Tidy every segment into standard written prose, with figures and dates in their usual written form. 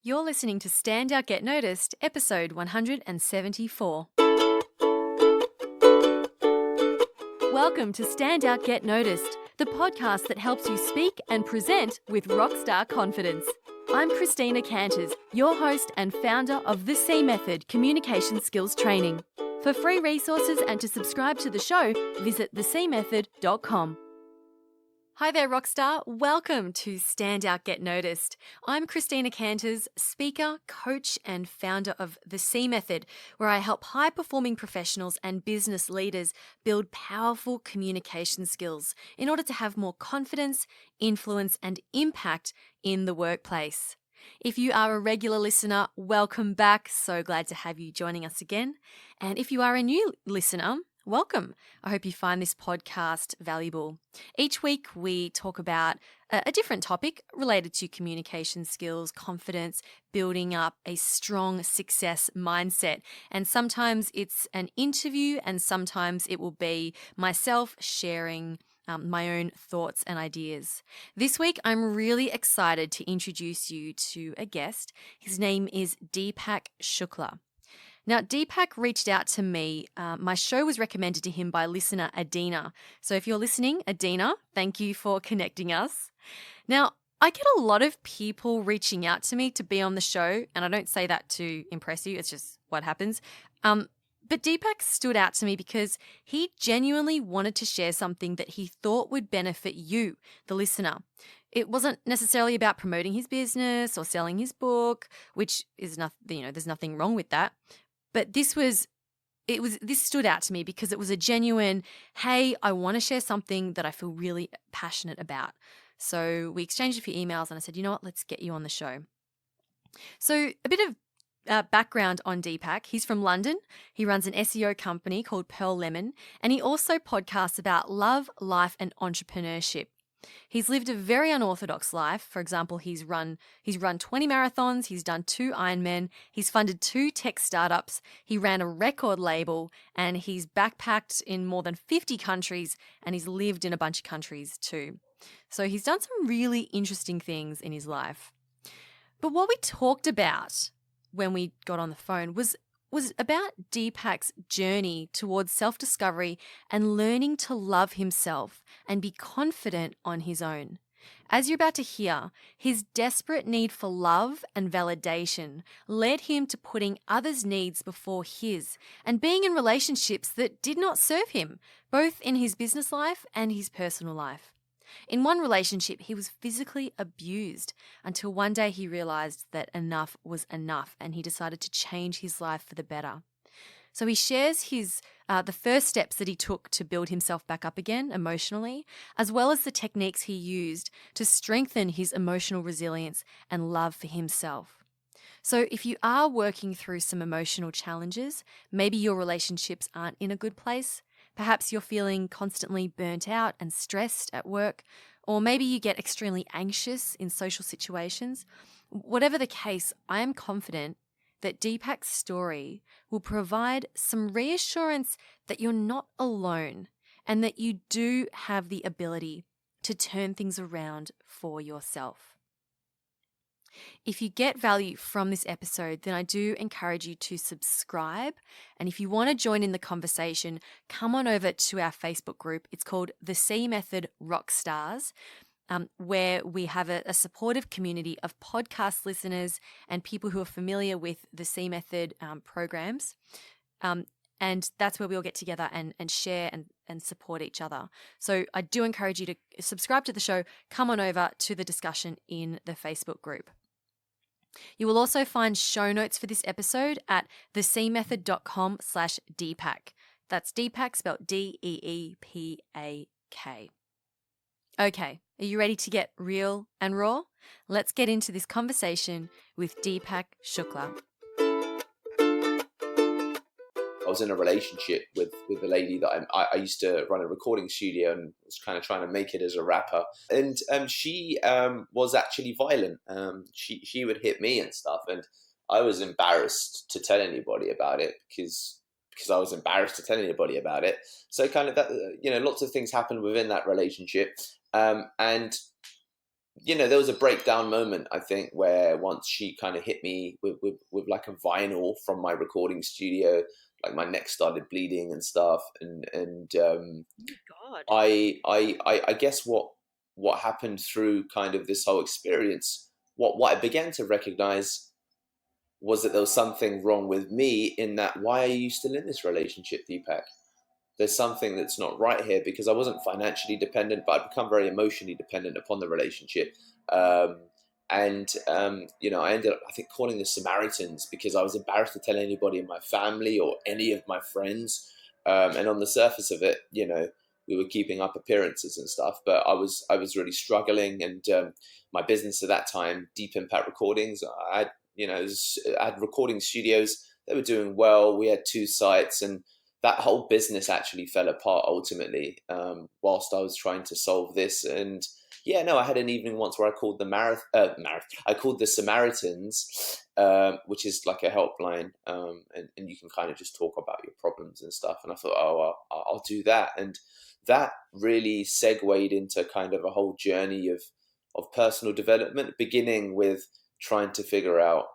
You're listening to Stand Out Get Noticed, episode 174. Welcome to Stand Out Get Noticed, the podcast that helps you speak and present with rockstar confidence. I'm Christina Canters, your host and founder of the C Method Communication Skills Training. For free resources and to subscribe to the show, visit thecmethod.com. Hi there, Rockstar. Welcome to Stand Out Get Noticed. I'm Christina Canters, speaker, coach, and founder of the C Method, where I help high-performing professionals and business leaders build powerful communication skills in order to have more confidence, influence, and impact in the workplace. If you are a regular listener, welcome back. So glad to have you joining us again. And if you are a new listener, welcome. I hope you find this podcast valuable. Each week we talk about a different topic related to communication skills, confidence, building up a strong success mindset. And sometimes it's an interview and sometimes it will be myself sharing my own thoughts and ideas. This week, I'm really excited to introduce you to a guest. His name is Deepak Shukla. Now, Deepak reached out to me. My show was recommended to him by listener Adina. So if you're listening, Adina, thank you for connecting us. Now, I get a lot of people reaching out to me to be on the show, and I don't say that to impress you. It's just what happens. But Deepak stood out to me because he genuinely wanted to share something that he thought would benefit you, the listener. It wasn't necessarily about promoting his business or selling his book, which is nothing, there's nothing wrong with that. But this stood out to me because it was a genuine, hey, I want to share something that I feel really passionate about. So we exchanged a few emails and I said, you know what, let's get you on the show. So a bit of background on Deepak. He's from London. He runs an SEO company called Pearl Lemon, and he also podcasts about love, life, and entrepreneurship. He's lived a very unorthodox life. For example, he's run 20 marathons, he's done 2 Ironmen, he's funded 2 tech startups, he ran a record label, and he's backpacked in more than 50 countries, and he's lived in a bunch of countries too. So he's done some really interesting things in his life. But what we talked about when we got on the phone was about Deepak's journey towards self-discovery and learning to love himself and be confident on his own. As you're about to hear, his desperate need for love and validation led him to putting others' needs before his and being in relationships that did not serve him, both in his business life and his personal life. In one relationship, he was physically abused until one day he realized that enough was enough and he decided to change his life for the better. So he shares the first steps that he took to build himself back up again emotionally, as well as the techniques he used to strengthen his emotional resilience and love for himself. So if you are working through some emotional challenges, maybe your relationships aren't in a good place, perhaps you're feeling constantly burnt out and stressed at work, or maybe you get extremely anxious in social situations. Whatever the case, I am confident that Deepak's story will provide some reassurance that you're not alone and that you do have the ability to turn things around for yourself. If you get value from this episode, then I do encourage you to subscribe. And if you want to join in the conversation, come on over to our Facebook group. It's called the C Method Rockstars, where we have a supportive community of podcast listeners and people who are familiar with the C Method programs. And that's where we'll get together and share and support each other. So I do encourage you to subscribe to the show. Come on over to the discussion in the Facebook group. You will also find show notes for this episode at thecmethod.com/Deepak. That's Deepak spelled Deepak. Okay, are you ready to get real and raw? Let's get into this conversation with Deepak Shukla. I was in a relationship with a lady that I used to run a recording studio and was kind of trying to make it as a rapper. And she was actually violent. She would hit me and stuff, and I was embarrassed to tell anybody about it because I was embarrassed to tell anybody about it. So kind of that, lots of things happened within that relationship, and there was a breakdown moment, I think, where once she kind of hit me with like a vinyl from my recording studio, like my neck started bleeding and stuff. And Oh my God. I guess what happened through kind of this whole experience, what I began to recognize was that there was something wrong with me, in that, why are you still in this relationship, Deepak? There's something that's not right here, because I wasn't financially dependent, but I'd become very emotionally dependent upon the relationship. Um, I ended up, I think, calling the Samaritans, because I was embarrassed to tell anybody in my family or any of my friends. And on the surface of it, we were keeping up appearances and stuff, but I was really struggling. And my business at that time, Deep Impact Recordings, I had recording studios. They were doing well. We had 2 sites, and that whole business actually fell apart ultimately, whilst I was trying to solve this. And yeah, no, I had an evening once where I called the I called the Samaritans, which is like a helpline, and you can kind of just talk about your problems and stuff. And I thought, oh, I'll do that. And that really segued into kind of a whole journey of personal development, beginning with trying to figure out,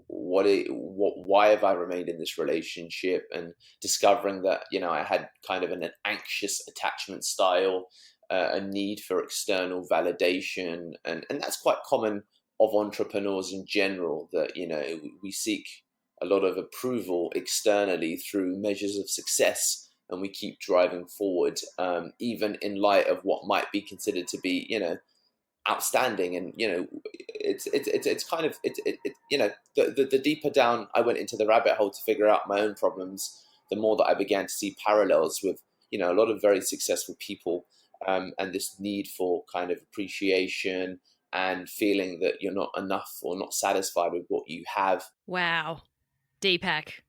why have I remained in this relationship, and discovering that I had kind of an anxious attachment style, a need for external validation, and that's quite common of entrepreneurs in general, that we seek a lot of approval externally through measures of success, and we keep driving forward, even in light of what might be considered to be outstanding. And it's kind of the deeper down I went into the rabbit hole to figure out my own problems, the more that I began to see parallels with a lot of very successful people, and this need for kind of appreciation, and feeling that you're not enough or not satisfied with what you have. Wow. Deepak,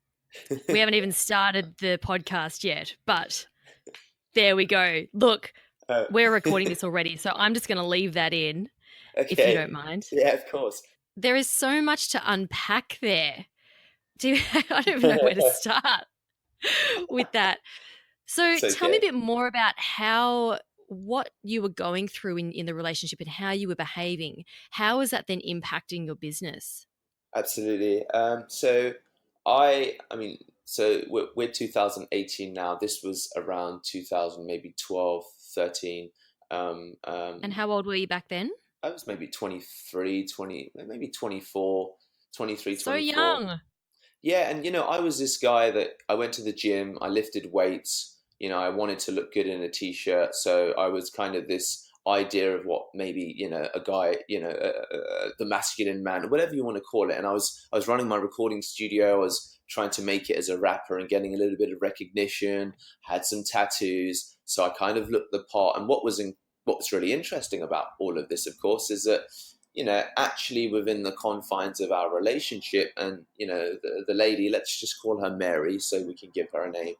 we haven't even started the podcast yet, but there we go. Look, we're recording this already, so I'm just going to leave that in, if you don't mind. Yeah, of course. There is so much to unpack there. I don't even know where to start with that. So tell me a bit more about what you were going through in the relationship, and how you were behaving. How is that then impacting your business? Absolutely. So we're 2018 now. This was around 2000, maybe 12, 13. And how old were you back then? I was maybe 23, 20, maybe 24, 23, So 24. young. Yeah, and I was this guy that I went to the gym, I lifted weights, I wanted to look good in a t-shirt, so I was kind of this idea of what maybe a guy, the masculine man, whatever you want to call it. And I was running my recording studio. I was trying to make it as a rapper and getting a little bit of recognition. Had some tattoos, so I kind of looked the part. And what's really interesting about all of this, of course, is that actually within the confines of our relationship, and the lady, let's just call her Mary, so we can give her a name.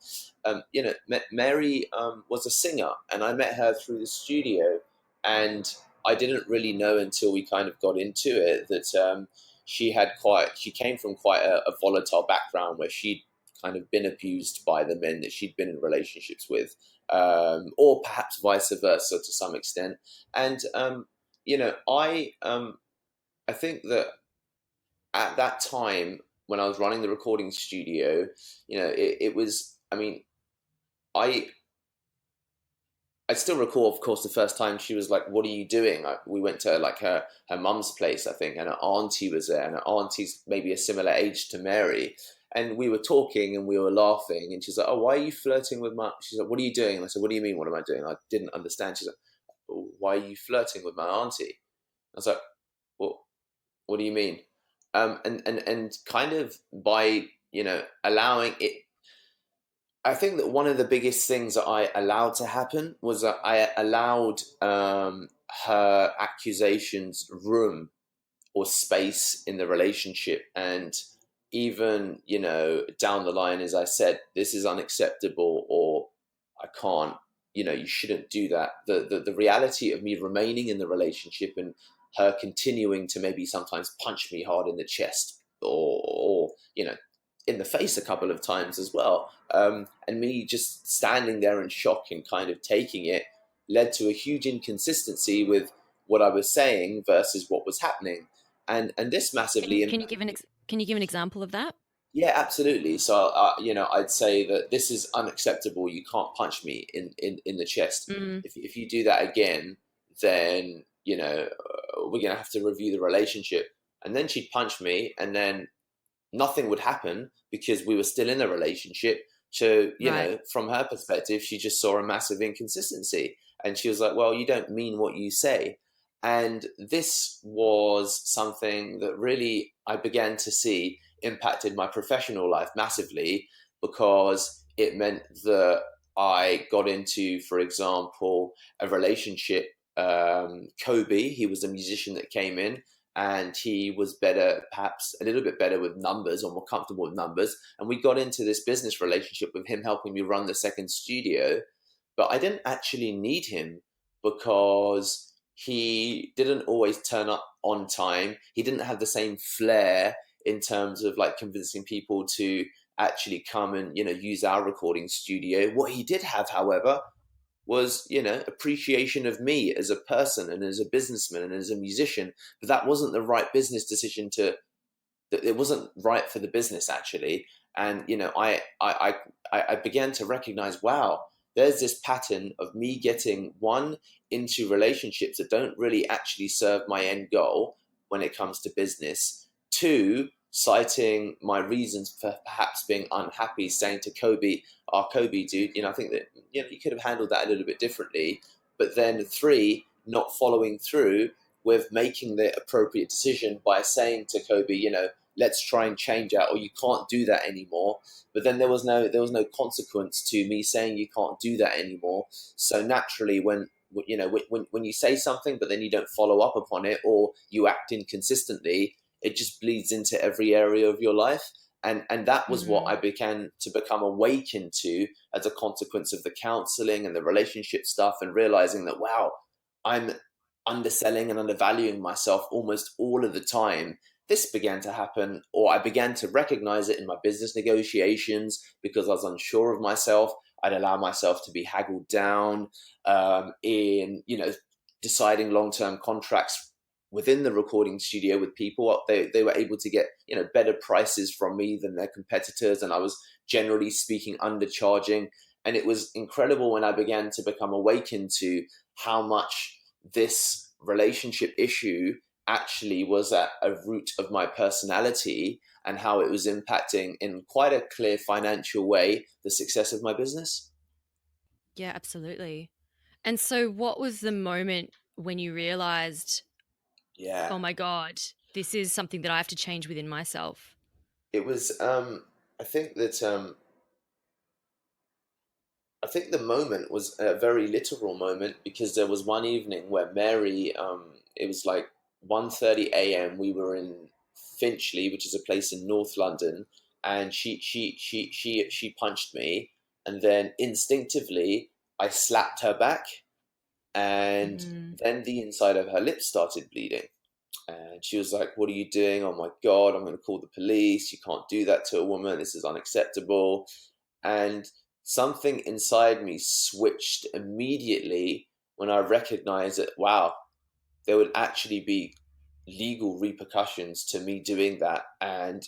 Mary was a singer, and I met her through the studio, and I didn't really know until we kind of got into it that she came from quite a volatile background, where she'd kind of been abused by the men that she'd been in relationships with, or perhaps vice versa to some extent. And I think that at that time, when I was running the recording studio, it was. I mean, I still recall, of course, the first time she was like, "What are you doing?" We went to like her mum's place, I think, and her auntie was there, and her auntie's maybe a similar age to Mary. And we were talking and we were laughing, and she's like, "Oh, why are you flirting with my?" She's like, "What are you doing?" And I said, "What do you mean? What am I doing?" I didn't understand. She's like, "Why are you flirting with my auntie?" I was like, what do you mean? And kind of by allowing it, I think that one of the biggest things that I allowed to happen was that I allowed her accusations room or space in the relationship. And even down the line, as I said, this is unacceptable, or I can't, you shouldn't do that. The reality of me remaining in the relationship, and her continuing to maybe sometimes punch me hard in the chest, or in the face a couple of times as well, and me just standing there in shock and kind of taking it, led to a huge inconsistency with what I was saying versus what was happening. And this massively Can you give an example of that? yeah, absolutely. So, I'd say that this is unacceptable. You can't punch me in the chest. Mm, If you do that again, then, we're going to have to review the relationship. And then she'd punch me, and then nothing would happen because we were still in a relationship. So, right. from her perspective, she just saw a massive inconsistency. And she was like, well, you don't mean what you say. And this was something that really I began to see impacted my professional life massively, because it meant that I got into, for example, a relationship. Kobe, he was a musician that came in, and he was better, perhaps a little bit better with numbers, or more comfortable with numbers. And we got into this business relationship with him helping me run the second studio. But I didn't actually need him, because he didn't always turn up on time. He didn't have the same flair in terms of like convincing people to actually come and, use our recording studio. What he did have, however, was, appreciation of me as a person and as a businessman and as a musician. But that wasn't the right business decision it wasn't right for the business, actually. And, I began to recognize, wow, there's this pattern of me getting into relationships that don't really actually serve my end goal when it comes to business. Two, citing my reasons for perhaps being unhappy, saying to Kobe, "Oh, Kobe, dude, I think that you could have handled that a little bit differently." But then three, not following through with making the appropriate decision by saying to Kobe, let's try and change that, or you can't do that anymore. But then there was no consequence to me saying you can't do that anymore. So naturally, when you say something but then you don't follow up upon it, or you act inconsistently, it just bleeds into every area of your life. And that was what Mm, I began to become awakened to as a consequence of the counseling and the relationship stuff, and realizing that, wow, I'm underselling and undervaluing myself almost all of the time. This began to happen, or I began to recognize it in my business negotiations, because I was unsure of myself. I'd allow myself to be haggled down in, deciding long-term contracts within the recording studio with people. They were able to get, better prices from me than their competitors, and I was generally speaking undercharging. And it was incredible when I began to become awakened to how much this relationship issue actually was at a root of my personality, and how it was impacting in quite a clear financial way the success of my business. yeah, absolutely. And so, what was the moment when you realized, Yeah, oh my God, this is something that I have to change within myself? it was. I think that I think the moment was a very literal moment, because there was one evening where Mary, it was like 1:30 a.m. We were in Finchley, which is a place in North London, and she punched me, and then instinctively I slapped her back, and Mm, then the inside of her lips started bleeding. And she was like, "What are you doing? Oh my God, I'm going to call the police. You can't do that to a woman. This is unacceptable." And something inside me switched immediately when I recognized that, wow, there would actually be legal repercussions to me doing that. And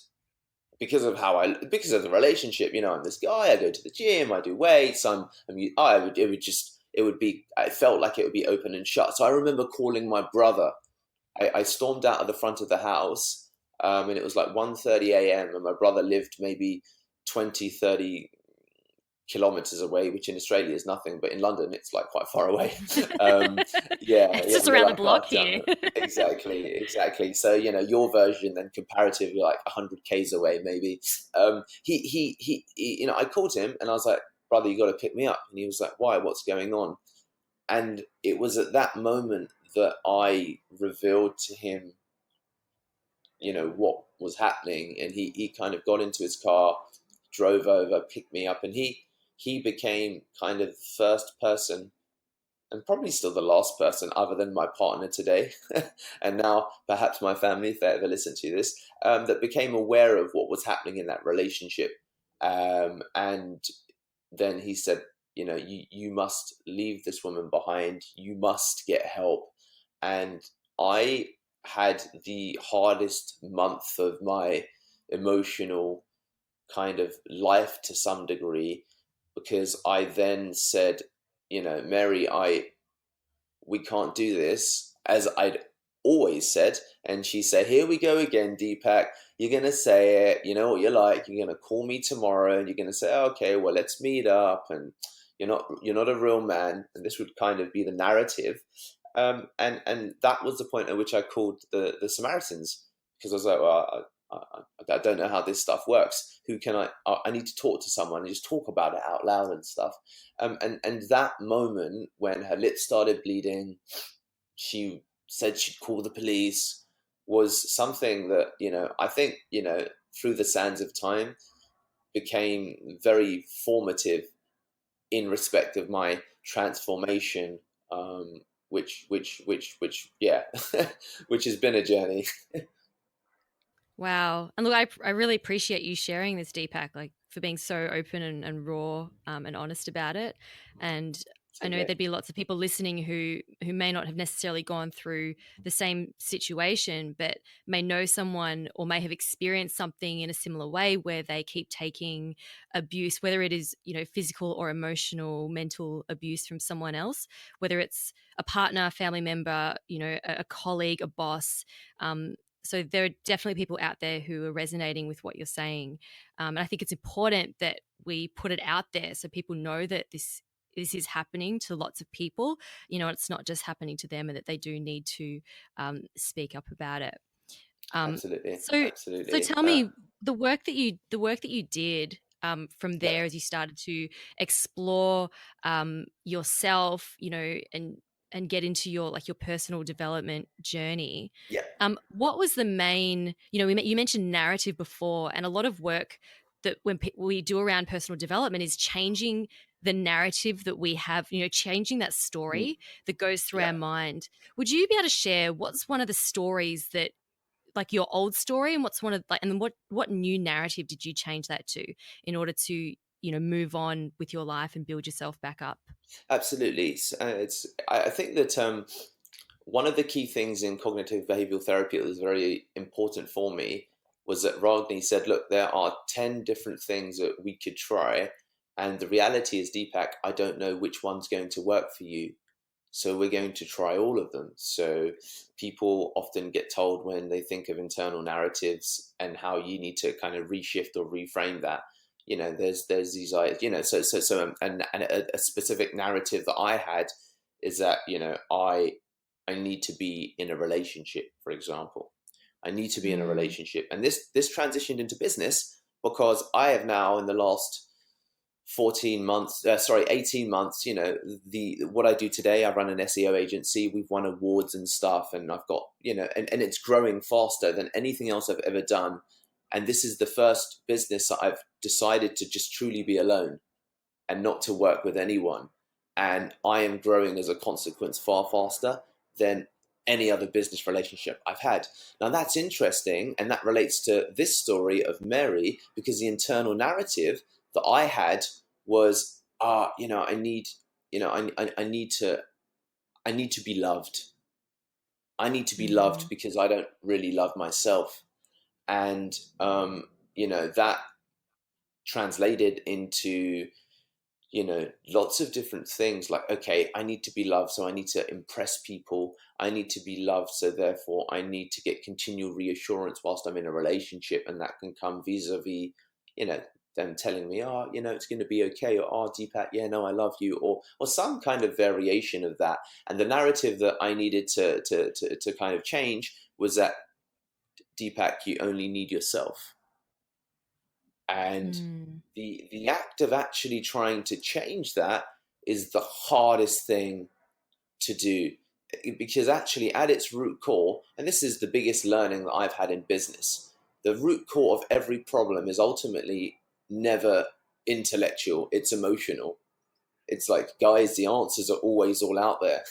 because of the relationship, I'm this guy, I go to the gym, I do weights, it would be, I felt like it would be open and shut. So I remember calling my brother. I stormed out of the front of the house, and it was like 1:30 a.m. and my brother lived maybe 20-30 kilometers away, which in Australia is nothing, but in London it's like quite far away. um, yeah, it's yeah, just you're around the like, oh, block here. exactly. So your version then comparatively like 100 k's away, maybe. I called him and I was like, "Brother, you got to pick me up." And he was like, "Why? What's going on?" And it was at that moment that I revealed to him, what was happening. And he kind of got into his car, drove over, picked me up, and he became kind of the first person, and probably still the last person other than my partner today, and now perhaps my family, if they ever listen to this, that became aware of what was happening in that relationship. And then he said, you must leave this woman behind. You must get help. And I had the hardest month of my emotional kind of life to some degree, because I then said, Mary, we can't do this, as I'd always said. And she said, here we go again, Deepak. You're going to say it. You know what you're like. You're going to call me tomorrow and you're going to say, okay, well, let's meet up. And you're not a real man. And this would kind of be the narrative. And that was the point at which I called the Samaritans, because I was like, well, I don't know how this stuff works. Who can I need to talk to someone and just talk about it out loud and stuff. And that moment when her lips started bleeding, she said she'd call the police, was something that, I think, through the sands of time became very formative in respect of my transformation, which yeah, which has been a journey. Wow. And look, I really appreciate you sharing this, Deepak, like for being so open and raw and honest about it. And I know Okay. there'd be lots of people listening who may not have necessarily gone through the same situation, but may know someone or may have experienced something in a similar way where they keep taking abuse, whether it is, physical or emotional, mental abuse from someone else, whether it's a partner, family member, a colleague, a boss. So there are definitely people out there who are resonating with what you're saying. And I think it's important that we put it out there so people know that this is happening to lots of people. It's not just happening to them, and that they do need to speak up about it. Absolutely, So absolutely. tell me, the work that you did from Yeah, there, as you started to explore yourself, and get into your personal development journey. yeah, What was the main? You mentioned narrative before, and a lot of work that when we do around personal development is changing the narrative that we have, changing that mm, story that goes through yeah. our mind. Would you be able to share what's one of the stories that, like your old story, and what's one of like, and then what new narrative did you change that to in order to, move on with your life and build yourself back up? Absolutely. I think that one of the key things in cognitive behavioral therapy that was very important for me was that Ragni said, look, there are 10 different things that we could try. And the reality is, Deepak, I don't know which one's going to work for you. So we're going to try all of them. So people often get told, when they think of internal narratives and how you need to kind of reshift or reframe that, there's these ideas, and a specific narrative that I had is that, I need to be in a relationship, for example. I need to be in a Mm, relationship. And this transitioned into business, because I have now, in the last 18 months, the what I do today, I run an SEO agency. We've won awards and stuff, and I've got, and it's growing faster than anything else I've ever done. And this is the first business that I've decided to just truly be alone and not to work with anyone. And I am growing as a consequence far faster than any other business relationship I've had. Now that's interesting, and that relates to this story of Mary, because the internal narrative that I had was, I need, I need to be loved. I need to be loved mm, because I don't really love myself. And that translated into, lots of different things, like, okay, I need to be loved, so I need to impress people. I need to be loved, so therefore I need to get continual reassurance whilst I'm in a relationship. And that can come vis-a-vis, you know them telling me, oh, it's going to be okay, or, oh, Deepak, yeah, no, I love you, or some kind of variation of that. And the narrative that I needed to kind of change was that, Deepak, you only need yourself. And mm, the act of actually trying to change that is the hardest thing to do, because actually at its root core, and this is the biggest learning that I've had in business, the root core of every problem is ultimately never intellectual, it's emotional. It's like, guys, the answers are always all out there.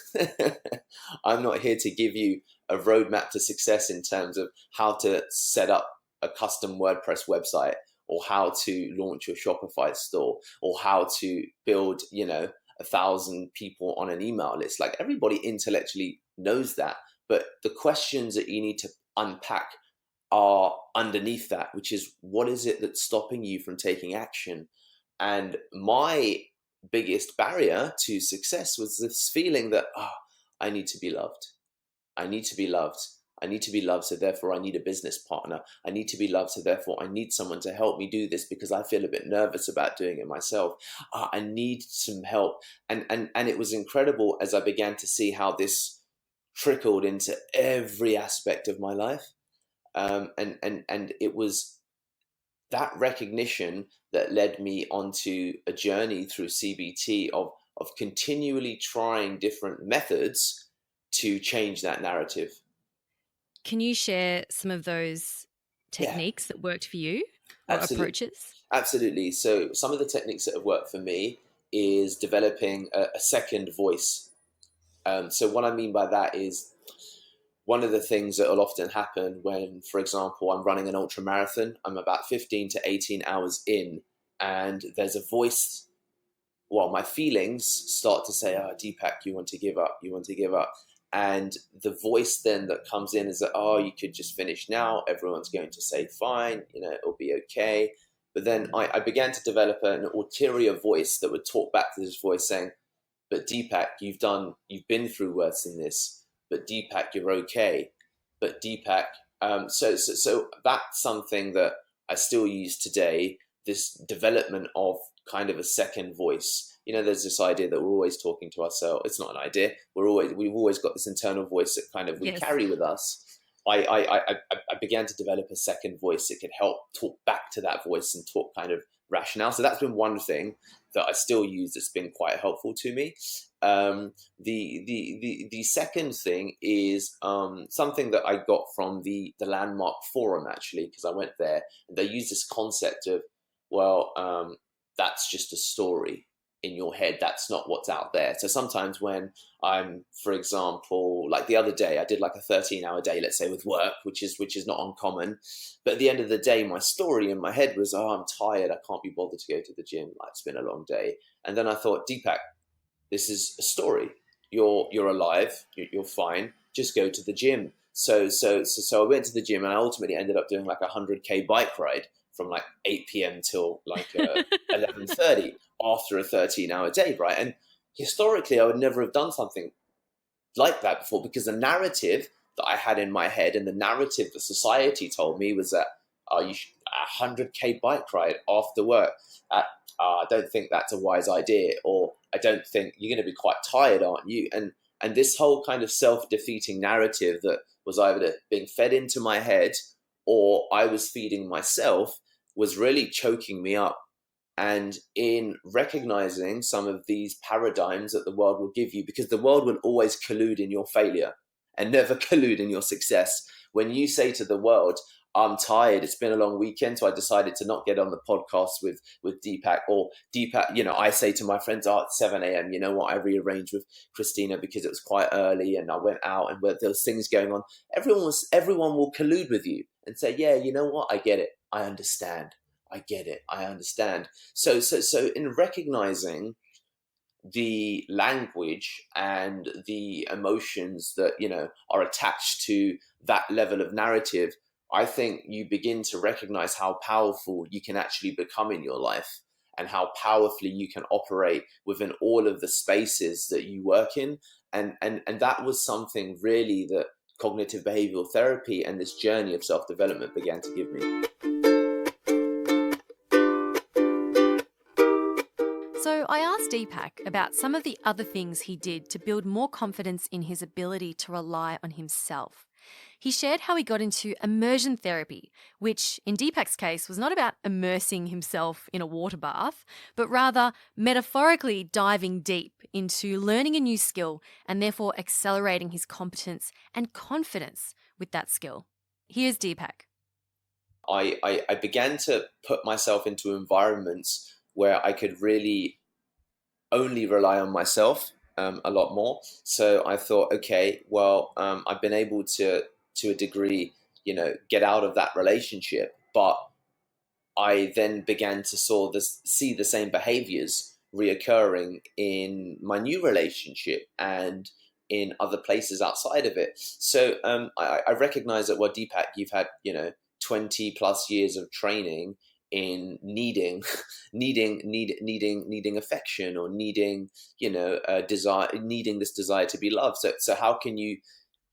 I'm not here to give you a roadmap to success in terms of how to set up a custom WordPress website, or how to launch your Shopify store, or how to build, 1,000 people on an email list. Like, everybody intellectually knows that. But the questions that you need to unpack are underneath that, which is, what is it that's stopping you from taking action? And my biggest barrier to success was this feeling that, I need to be loved. I need to be loved. I need to be loved, so therefore I need a business partner. I need to be loved, so therefore I need someone to help me do this because I feel a bit nervous about doing it myself. I need some help. And it was incredible as I began to see how this trickled into every aspect of my life. And it was that recognition that led me onto a journey through CBT of continually trying different methods to change that narrative. Can you share some of those techniques that worked for you, or approaches? Absolutely. So some of the techniques that have worked for me is developing a second voice. So what I mean by that is, one of the things that will often happen when, for example, I'm running an ultra marathon, I'm about 15 to 18 hours in, and there's a voice, well, my feelings start to say, Deepak, you want to give up, you want to give up. And the voice then that comes in is that, you could just finish now. Everyone's going to say, fine, it'll be okay. But then I began to develop an ulterior voice that would talk back to this voice saying, but Deepak, you've been through worse than this. But Deepak, you're okay. But Deepak, so that's something that I still use today. This development of kind of a second voice. There's this idea that we're always talking to ourselves. It's not an idea. We've always got this internal voice that kind of we carry with us. I began to develop a second voice that could help talk back to that voice and talk kind of rationale. So that's been one thing that I still use that's been quite helpful to me. The second thing is something that I got from the Landmark Forum, actually, because I went there and they use this concept of, that's just a story in your head. That's not what's out there. So sometimes when I'm, for example, like the other day, I did like a 13-hour day, let's say, with work, which is not uncommon. But at the end of the day, my story in my head was, I'm tired. I can't be bothered to go to the gym. Like, it's been a long day. And then I thought, Deepak, this is a story. You're alive. You're fine. Just go to the gym. So I went to the gym and I ultimately ended up doing like a 100K bike ride from like 8 p.m. till like 11:30 after a 13-hour day, right? And historically, I would never have done something like that before, because the narrative that I had in my head and the narrative that society told me was that you should, a 100K bike ride after work. I don't think that's a wise idea, or I don't think you're going to be quite tired, aren't you? And this whole kind of self-defeating narrative that was either being fed into my head or I was feeding myself was really choking me up. And in recognizing some of these paradigms that the world will give you, because the world will always collude in your failure and never collude in your success. When you say to the world, I'm tired, it's been a long weekend, so I decided to not get on the podcast with Deepak, or Deepak, I say to my friends, it's 7 a.m., you know what, I rearranged with Christina because it was quite early and I went out and there was things going on. Everyone will collude with you and say, yeah, you know what, I get it, I understand. I get it. I understand. So in recognizing the language and the emotions that, are attached to that level of narrative, I think you begin to recognize how powerful you can actually become in your life and how powerfully you can operate within all of the spaces that you work in. And that was something really that cognitive behavioral therapy and this journey of self-development began to give me. So I asked Deepak about some of the other things he did to build more confidence in his ability to rely on himself. He shared how he got into immersion therapy, which in Deepak's case was not about immersing himself in a water bath, but rather metaphorically diving deep into learning a new skill and therefore accelerating his competence and confidence with that skill. Here's Deepak. I began to put myself into environments where I could really only rely on myself a lot more. So I thought, okay, well, I've been able to a degree, get out of that relationship, but I then began to see the same behaviors reoccurring in my new relationship. And in other places outside of it. So I recognize that, well, Deepak, you've had 20 plus years of training in needing needing affection, or needing desire, needing this desire to be loved. So how can you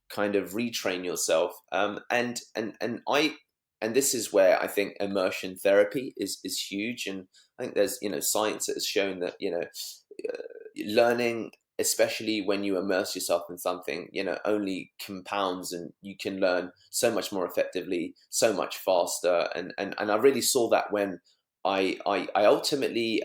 kind of retrain yourself? And this is where I think immersion therapy is huge. And I think there's science that has shown that learning, especially when you immerse yourself in something, only compounds, and you can learn so much more effectively, so much faster. And I really saw that when I ultimately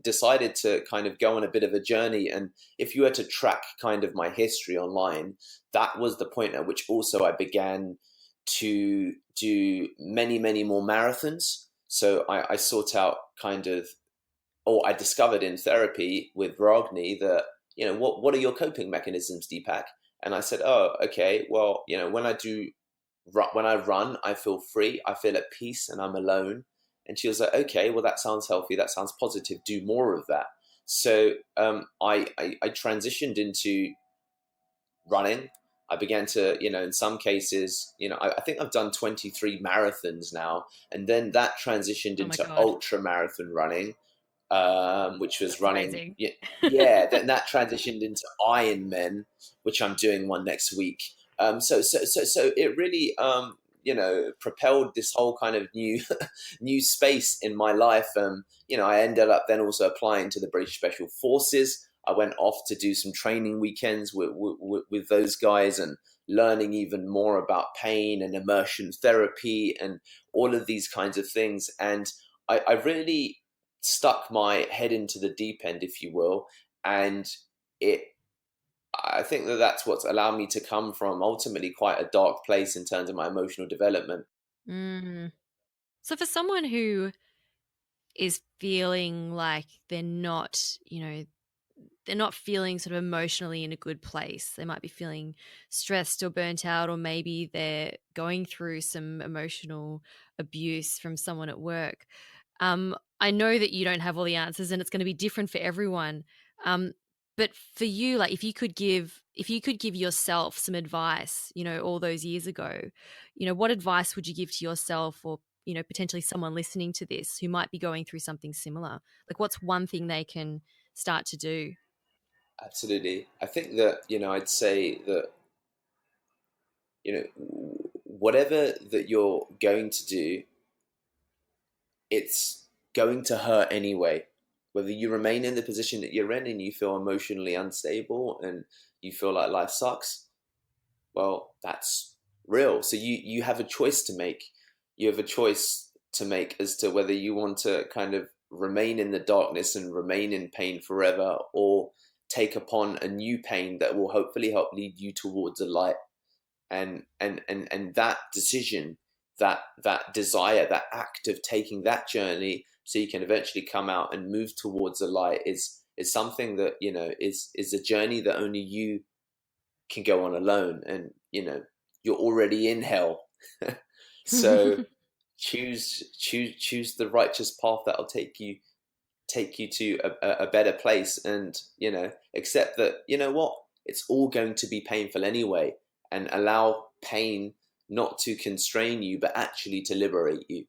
decided to kind of go on a bit of a journey. And if you were to track kind of my history online, that was the point at which also I began to do many, many more marathons. So I sought out kind of, or I discovered in therapy with Ragni that, what are your coping mechanisms, Deepak? And I said, oh, okay, well, when I run, I feel free, I feel at peace, and I'm alone. And she was like, okay, well, that sounds healthy, that sounds positive, do more of that. So I transitioned into running. I began to, in some cases, I think I've done 23 marathons now. And then that transitioned Oh my into God. ultra marathon running, which was That's running. amazing. Yeah. Then that transitioned into Ironman, which I'm doing one next week. So it really, propelled this whole kind of new, new space in my life. I ended up then also applying to the British Special Forces. I went off to do some training weekends with those guys, and learning even more about pain and immersion therapy and all of these kinds of things. And I really stuck my head into the deep end, if you will. And I think that's what's allowed me to come from ultimately quite a dark place in terms of my emotional development. Mm. So for someone who is feeling like they're not feeling sort of emotionally in a good place. They might be feeling stressed or burnt out, or maybe they're going through some emotional abuse from someone at work. I know that you don't have all the answers, and it's going to be different for everyone. But for you, like if you could give yourself some advice, all those years ago, what advice would you give to yourself, or potentially someone listening to this who might be going through something similar? Like, what's one thing they can start to do? Absolutely. I think that, I'd say that, whatever that you're going to do, it's going to hurt anyway. Whether you remain in the position that you're in and you feel emotionally unstable and you feel like life sucks, well, that's real. So you have a choice to make. You have a choice to make as to whether you want to kind of remain in the darkness and remain in pain forever, or take upon a new pain that will hopefully help lead you towards a light. And that decision, that desire, that act of taking that journey so you can eventually come out and move towards the light is something that is a journey that only you can go on alone. And you're already in hell. So choose the righteous path that'll take you to a better place. And accept that, what, it's all going to be painful anyway, and allow pain not to constrain you but actually to liberate you.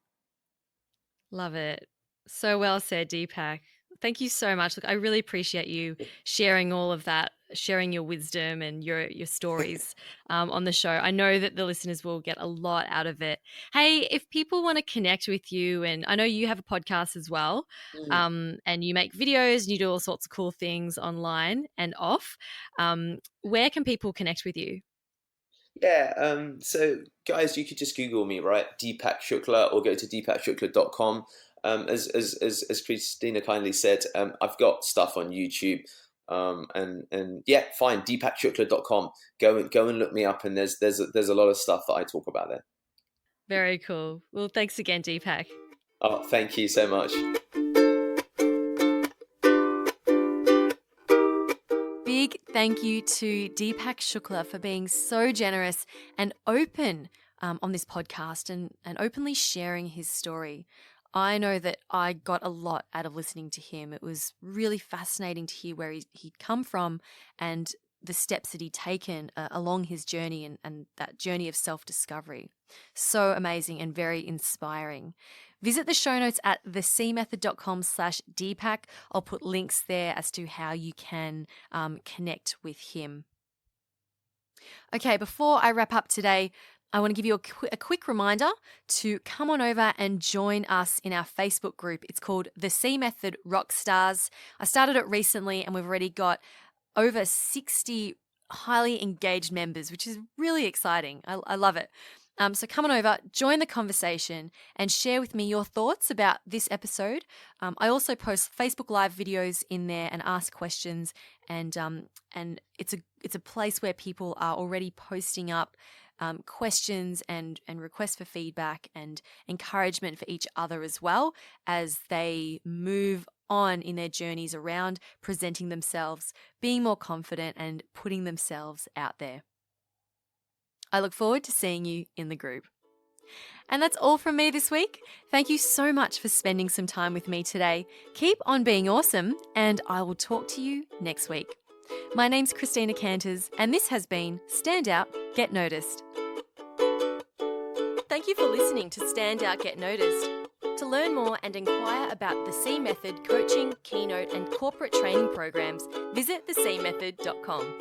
Love it. So well said, Deepak. Thank you so much. Look, I really appreciate you sharing all of that, sharing your wisdom and your stories on the show. I know that the listeners will get a lot out of it. Hey, if people want to connect with you, and I know you have a podcast as well, Mm. and you make videos and you do all sorts of cool things online and off, where can people connect with you? Yeah, so guys, you could just Google me, right? Deepak Shukla, or go to deepakshukla.com. As Christina kindly said, I've got stuff on YouTube. And yeah, fine, deepakshukla.com. Go and look me up, and there's a lot of stuff that I talk about there. Very cool. Well, thanks again, Deepak. Oh, thank you so much. Big thank you to Deepak Shukla for being so generous and open on this podcast, and openly sharing his story. I know that I got a lot out of listening to him. It was really fascinating to hear where he'd come from, and the steps that he'd taken along his journey and that journey of self-discovery. So amazing and very inspiring. Visit the show notes at thecmethod.com/Deepak. I'll put links there as to how you can connect with him. Okay, before I wrap up today, I want to give you a quick reminder to come on over and join us in our Facebook group. It's called The C Method Rockstars. I started it recently and we've already got over 60 highly engaged members, which is really exciting. I love it. So come on over, join the conversation and share with me your thoughts about this episode. I also post Facebook Live videos in there and ask questions, and it's a place where people are already posting up questions and requests for feedback and encouragement for each other as well as they move on in their journeys around presenting themselves, being more confident and putting themselves out there. I look forward to seeing you in the group. And that's all from me this week. Thank you so much for spending some time with me today. Keep on being awesome, and I will talk to you next week. My name's Christina Canters, and this has been Stand Out, Get Noticed. Thank you for listening to Stand Out, Get Noticed. To learn more and inquire about the C Method coaching, keynote, and corporate training programs, visit thecmethod.com.